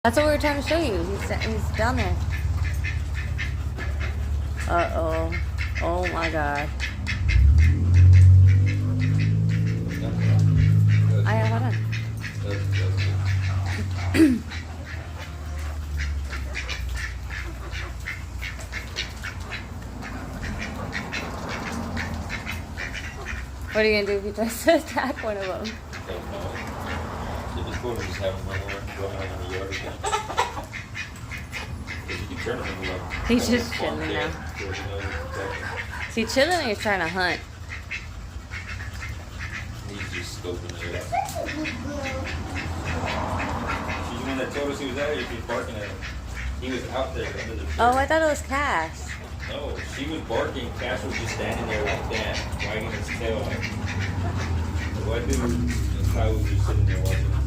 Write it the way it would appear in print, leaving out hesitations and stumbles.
That's what we were trying to show you. He's down there. Uh-oh. Oh my god. Hold on. What are you gonna do if he tries to attack one of them? Don't know. So just go and just have him run around in the yard again. Because you can turn him into like... He's just chilling now. Is he chilling or he's trying to hunt? He's just scoping it out. She's the one that told us he was out here. She was barking at him. He was out there under the tree. Oh, I thought it was Cass. No, she was barking. Cash was just standing there like that, wagging his tail. The white dude and Kyle was just sitting there watching.